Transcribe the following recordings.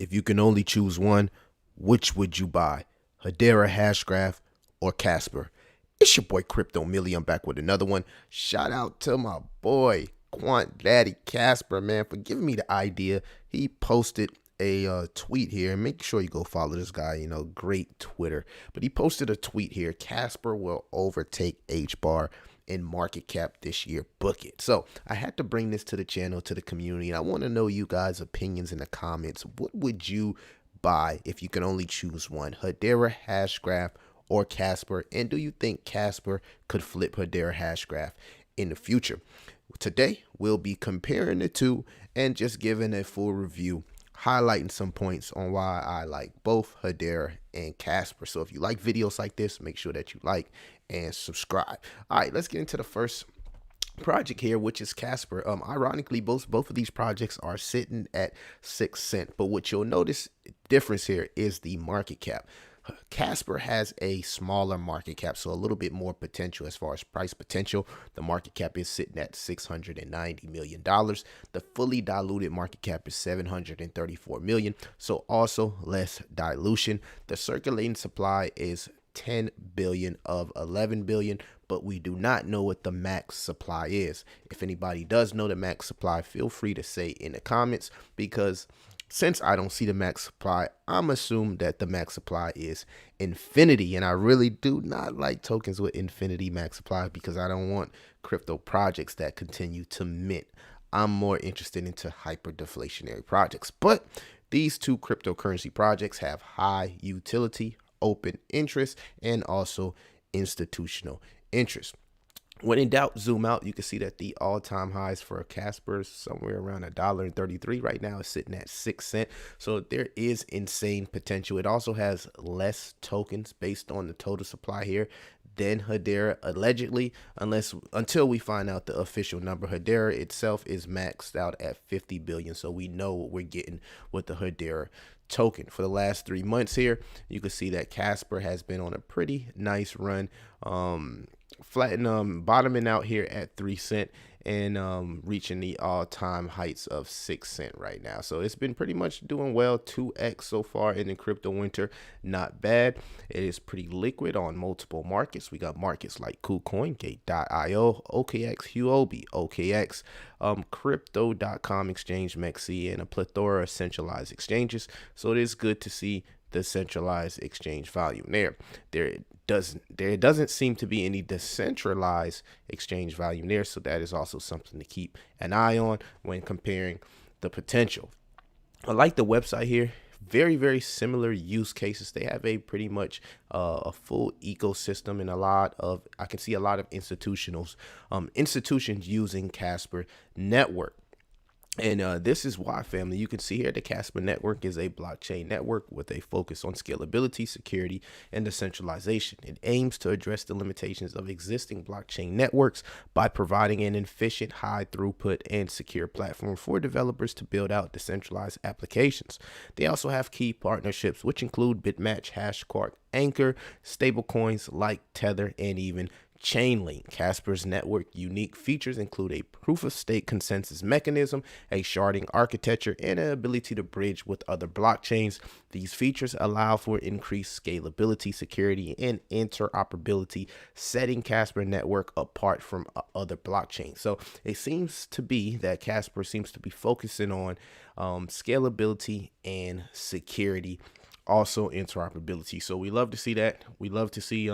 If you can only choose one, which would you buy? Hedera, hashgraph, or Casper? It's your boy Crypto Millie. I'm back with another one. Shout out to my boy Quant Daddy Casper, man, for giving me the idea. He posted a tweet here. Make sure you go follow this guy. Great Twitter. But he posted a tweet here. Casper will overtake hbar in market cap this year. Book it. So I had to bring this to the channel, to the community, and I want to know you guys' opinions in the comments. What would you buy if you can only choose one? Hedera, hashgraph, or Casper? And do you think Casper could flip Hedera hashgraph in the future? Today we'll be comparing the two and just giving a full review, highlighting some points on why I like both Hedera and Casper. So if you like videos like this, make sure that you like and subscribe. All right, let's get into the first project here, which is Casper. Ironically, both of these projects are sitting at 6 cents, but what you'll notice difference here is the market cap. Casper has a smaller market cap, so a little bit more potential as far as price potential. The market cap is sitting at $690 million. The fully diluted market cap is $734 million, so also less dilution. The circulating supply is 10 billion of 11 billion, but we do not know what the max supply is. If anybody does know the max supply, feel free to say in the comments, because since I don't see the max supply, I'm assuming that the max supply is infinity, and I really do not like tokens with infinity max supply because I don't want crypto projects that continue to mint. I'm more interested into hyper deflationary projects, but these two cryptocurrency projects have high utility, open interest, and also institutional interest. When in doubt, zoom out. You can see that the all-time highs for Casper is somewhere around $1.33. Right now it's sitting at 6 cents. So there is insane potential. It also has less tokens based on the total supply here than Hedera, allegedly, until we find out the official number. Hedera itself is maxed out at 50 billion. So we know what we're getting with the Hedera token. For the last 3 months here, you can see that Casper has been on a pretty nice run, bottoming out here at 3 cents and reaching the all-time heights of 6 cents right now. So it's been pretty much doing well, 2x so far in the crypto winter. Not bad. It is pretty liquid on multiple markets. We got markets like KuCoin, Gate.io, OKX, Huobi, OKX, Crypto.com exchange, Mexi, and a plethora of centralized exchanges. So it is good to see the centralized exchange volume there. There doesn't seem to be any decentralized exchange volume there, so that is also something to keep an eye on when comparing the potential. I like the website here. Very, very similar use cases. They have a pretty much a full ecosystem, and I can see a lot of institutions using Casper network. And this is why, family. You can see here the Casper network is a blockchain network with a focus on scalability, security, and decentralization. It aims to address the limitations of existing blockchain networks by providing an efficient, high throughput, and secure platform for developers to build out decentralized applications. They also have key partnerships, which include Bitmatch, Hashgraph, Anchor, stablecoins like Tether, and even Chainlink. Casper's network unique features include a proof-of-stake consensus mechanism, a sharding architecture, and an ability to bridge with other blockchains. These features allow for increased scalability, security, and interoperability, setting Casper network apart from other blockchains. So it seems to be that Casper seems to be focusing on scalability and security, also interoperability. So we love to see that. We love to see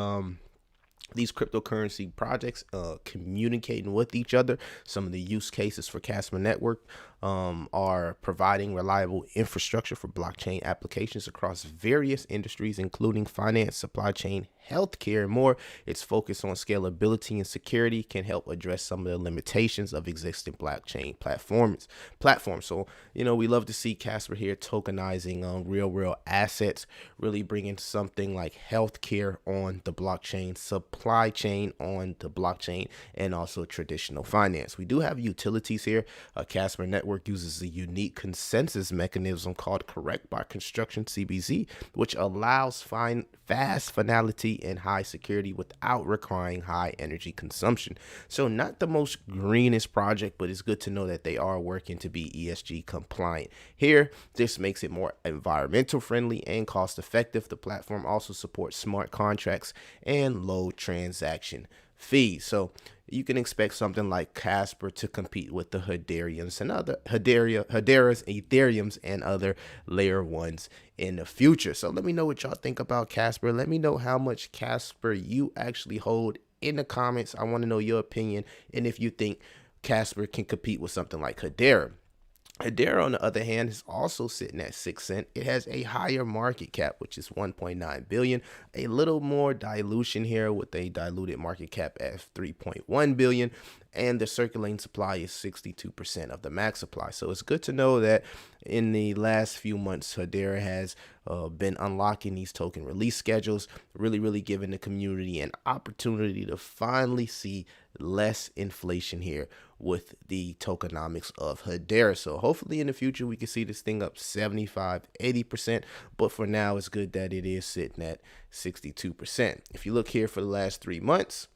these cryptocurrency projects communicating with each other. Some of the use cases for Casper Network are providing reliable infrastructure for blockchain applications across various industries, including finance, supply chain, healthcare, and more. Its focus on scalability and security can help address some of the limitations of existing blockchain platforms. So, we love to see Casper here tokenizing real assets, really bringing something like healthcare on the blockchain, supply chain on the blockchain, and also traditional finance. We do have utilities here. Casper Network network uses a unique consensus mechanism called correct by construction CBZ, which allows fast finality and high security without requiring high energy consumption. So not the most greenest project, but it's good to know that they are working to be ESG compliant. Here, this makes it more environmental friendly and cost effective. The platform also supports smart contracts and low transaction fees. So you can expect something like Casper to compete with the Hederians and other Hederas, Ethereums, and other layer ones in the future. So let me know what y'all think about Casper. Let me know how much Casper you actually hold in the comments. I want to know your opinion and if you think Casper can compete with something like Hedera. Hedera, on the other hand, is also sitting at 6 cents. It has a higher market cap, which is 1.9 billion. A little more dilution here with a diluted market cap at 3.1 billion, and the circulating supply is 62% of the max supply. So it's good to know that in the last few months, Hedera has been unlocking these token release schedules, really giving the community an opportunity to finally see less inflation here with the tokenomics of Hedera. So hopefully in the future we can see this thing up 75-80%, but for now it's good that it is sitting at 62%. If you look here for the last 3 months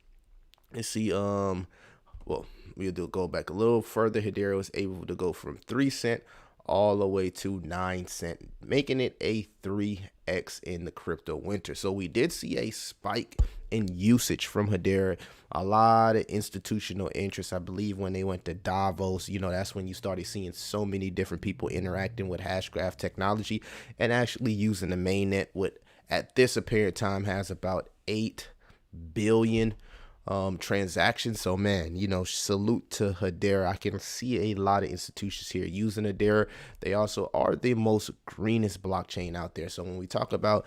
and see well, we'll go back a little further. Hedera was able to go from 3 cents all the way to 9 cents, making it a 3x in the crypto winter. So we did see a spike in usage from Hedera. A lot of institutional interest. I believe when they went to Davos, that's when you started seeing so many different people interacting with hashgraph technology and actually using the mainnet, what at this apparent time has about 8 billion transactions. So man, salute to Hedera. I can see a lot of institutions here using Hedera. They also are the most greenest blockchain out there. So when we talk about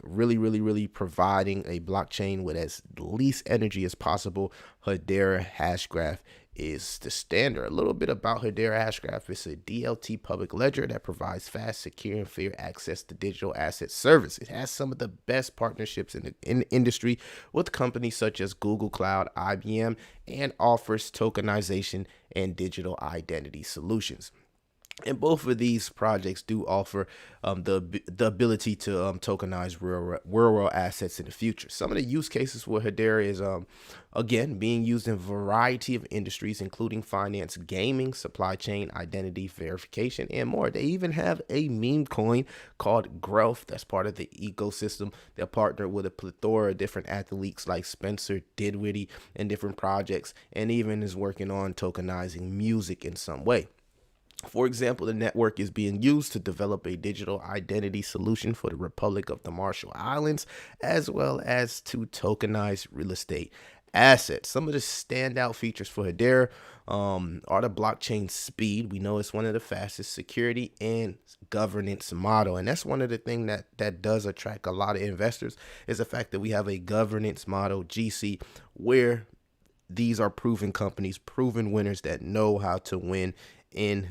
really providing a blockchain with as least energy as possible, Hedera hashgraph is the standard. A little bit about Hedera hashgraph. It's a DLT public ledger that provides fast, secure, and fair access to digital asset service. It has some of the best partnerships in the industry with companies such as Google Cloud, IBM, and offers tokenization and digital identity solutions. And both of these projects do offer the ability to tokenize real world assets in the future. Some of the use cases for Hedera is, again, being used in a variety of industries, including finance, gaming, supply chain, identity verification, and more. They even have a meme coin called Growth that's part of the ecosystem. They're partnered with a plethora of different athletes like Spencer Dinwiddie and different projects, and even is working on tokenizing music in some way. For example, the network is being used to develop a digital identity solution for the Republic of the Marshall Islands, as well as to tokenize real estate assets. Some of the standout features for Hedera are the blockchain speed. We know it's one of the fastest, security and governance model. And that's one of the things that does attract a lot of investors, is the fact that we have a governance model, GC, where these are proven companies, proven winners that know how to win in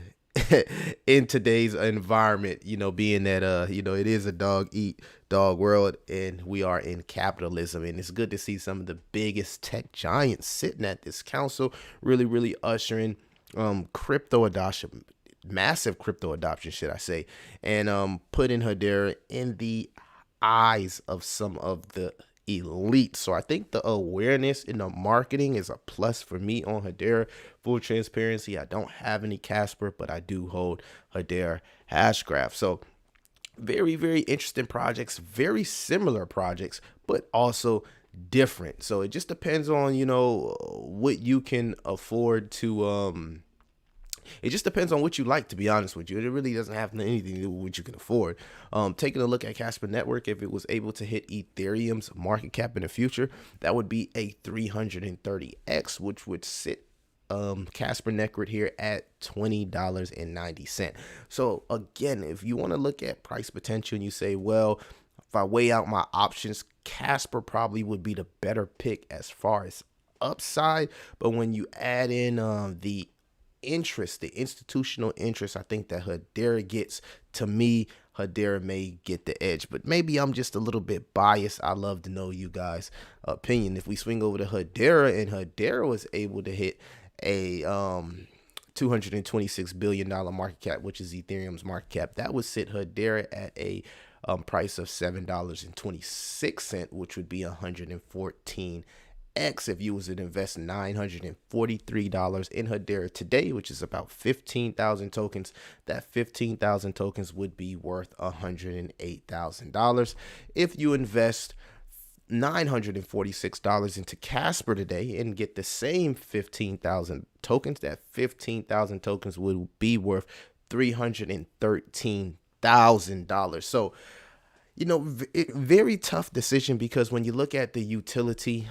in today's environment, being that it is a dog eat dog world and we are in capitalism. And it's good to see some of the biggest tech giants sitting at this council, really ushering crypto adoption, massive crypto adoption, should I say, and putting Hedera in the eyes of some of the elite. So I think the awareness in the marketing is a plus for me on Hedera. Full transparency, I don't have any Casper, but I do hold Hedera hashgraph. So very interesting projects, very similar projects, but also different. So it just depends on what you can afford to it just depends on what you like, to be honest with you. It really doesn't have anything to do with what you can afford. Taking a look at Casper Network, if it was able to hit Ethereum's market cap in the future, that would be a 330x, which would sit Casper Network here at $20.90. So again, if you want to look at price potential and you say, well, if I weigh out my options, Casper probably would be the better pick as far as upside. But when you add in the institutional interest, I think that Hedera gets. To me, Hedera may get the edge, but maybe I'm just a little bit biased. I love to know you guys' opinion. If we swing over to Hedera, and Hedera was able to hit a $226 billion market cap, which is Ethereum's market cap. That would sit Hedera at a price of $7.26, which would be 114x if you was to invest $943 in Hedera today, which is about 15,000 tokens. That 15,000 tokens would be worth $108,000. If you invest $946 into Casper today and get the same 15,000 tokens, that 15,000 tokens would be worth $313,000. So, very tough decision, because when you look at the utility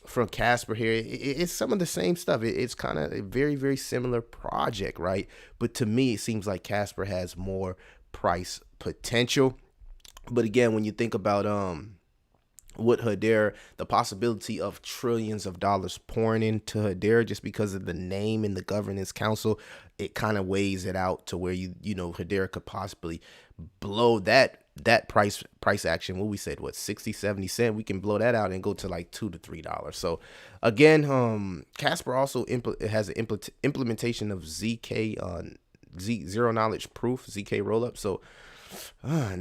from Casper here, it's some of the same stuff. It's kind of a very, very similar project, right? But to me, it seems like Casper has more price potential. But again, when you think about with Hedera, the possibility of trillions of dollars pouring into Hedera just because of the name in the governance council, it kind of weighs it out to where Hedera could possibly blow that price action. What we said, 60-70 cent, we can blow that out and go to like $2 to $3. So again, Casper also has an implementation of ZK zero knowledge proof, ZK rollup. So here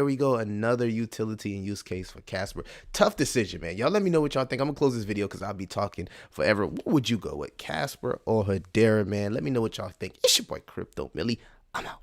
we go, another utility and use case for Casper. Tough decision, man. Y'all let me know what y'all think. I'm gonna close this video because I'll be talking forever. What would you go with, Casper or Hedera, man? Let me know what y'all think. It's your boy Crypto Millie. I'm out.